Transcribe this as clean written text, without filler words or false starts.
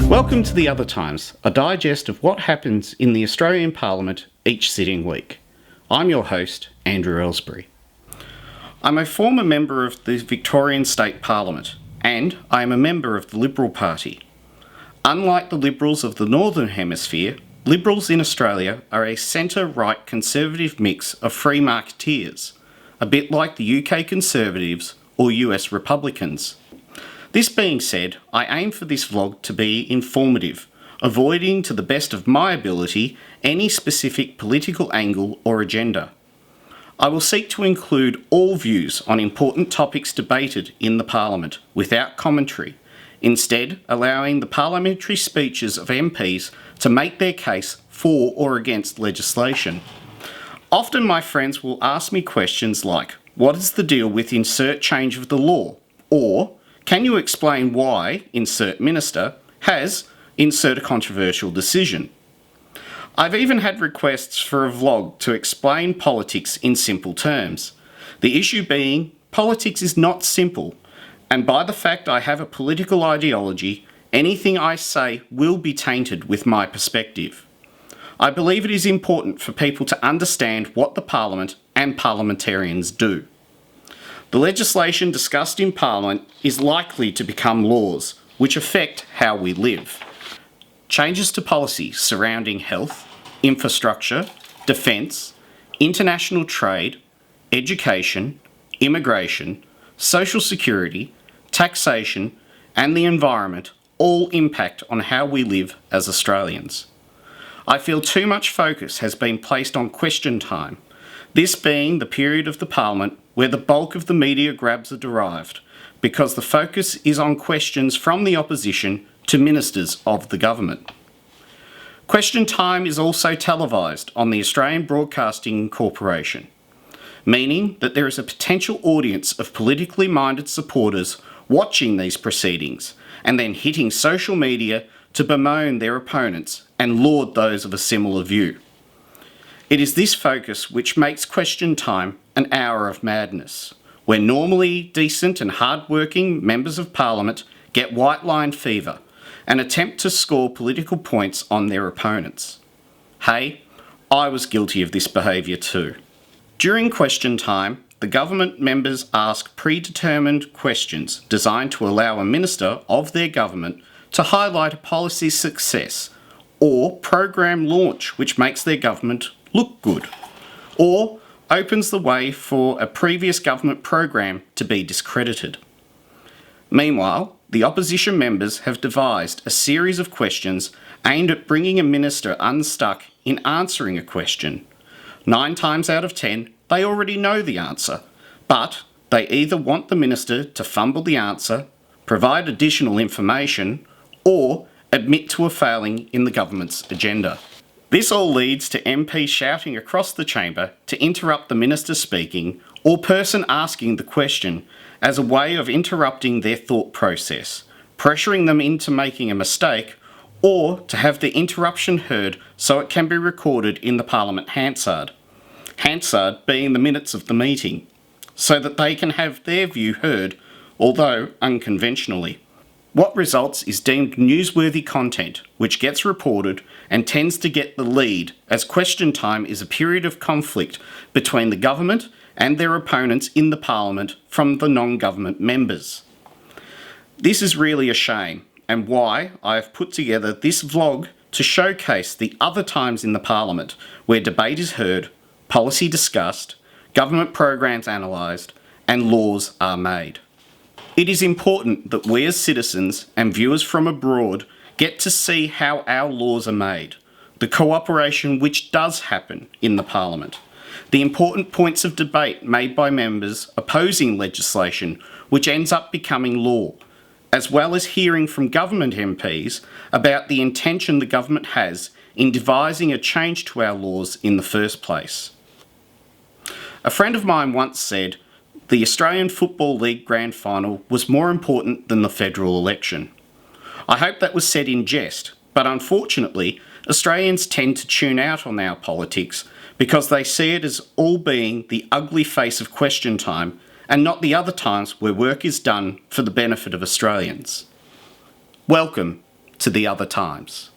Welcome to The Other Times, a digest of what happens in the Australian Parliament each sitting week. I'm your host, Andrew Ellsbury. I'm a former member of the Victorian State Parliament, and I am a member of the Liberal Party. Unlike the Liberals of the Northern Hemisphere, Liberals in Australia are a centre-right conservative mix of free marketeers, a bit like the UK Conservatives or US Republicans. This being said, I aim for this vlog to be informative, avoiding to the best of my ability any specific political angle or agenda. I will seek to include all views on important topics debated in the Parliament without commentary, instead allowing the parliamentary speeches of MPs to make their case for or against legislation. Often my friends will ask me questions like, what is the deal with insert change of the law? Or, can you explain why insert minister has insert a controversial decision? I've even had requests for a vlog to explain politics in simple terms. The issue being, politics is not simple, and by the fact I have a political ideology, anything I say will be tainted with my perspective. I believe it is important for people to understand what the Parliament and parliamentarians do. The legislation discussed in Parliament is likely to become laws, which affect how we live. Changes to policy surrounding health, infrastructure, defence, international trade, education, immigration, social security, taxation, and the environment all impact on how we live as Australians. I feel too much focus has been placed on question time, this being the period of the Parliament where the bulk of the media grabs are derived, because the focus is on questions from the opposition to ministers of the government. Question time is also televised on the Australian Broadcasting Corporation, meaning that there is a potential audience of politically minded supporters watching these proceedings and then hitting social media to bemoan their opponents and laud those of a similar view. It is this focus which makes question time an hour of madness, where normally decent and hard-working members of Parliament get white line fever and attempt to score political points on their opponents. Hey, I was guilty of this behaviour too. During question time, the government members ask predetermined questions designed to allow a minister of their government to highlight a policy success or program launch which makes their government look good, or opens the way for a previous government program to be discredited. Meanwhile, the opposition members have devised a series of questions aimed at bringing a minister unstuck in answering a question. 9 times out of 10, they already know the answer, but they either want the minister to fumble the answer, provide additional information, or admit to a failing in the government's agenda. This all leads to MPs shouting across the chamber to interrupt the minister speaking or person asking the question as a way of interrupting their thought process, pressuring them into making a mistake, or to have the interruption heard so it can be recorded in the Parliament Hansard. Hansard being the minutes of the meeting, so that they can have their view heard, although unconventionally. What results is deemed newsworthy content, which gets reported and tends to get the lead, as question time is a period of conflict between the government and their opponents in the Parliament from the non-government members. This is really a shame, and why I have put together this vlog to showcase the other times in the Parliament where debate is heard, policy discussed, government programs analysed, and laws are made. It is important that we as citizens and viewers from abroad get to see how our laws are made, the cooperation which does happen in the Parliament, the important points of debate made by members opposing legislation which ends up becoming law, as well as hearing from government MPs about the intention the government has in devising a change to our laws in the first place. A friend of mine once said, the Australian Football League Grand Final was more important than the federal election. I hope that was said in jest, but unfortunately, Australians tend to tune out on our politics because they see it as all being the ugly face of question time and not the other times where work is done for the benefit of Australians. Welcome to the other times.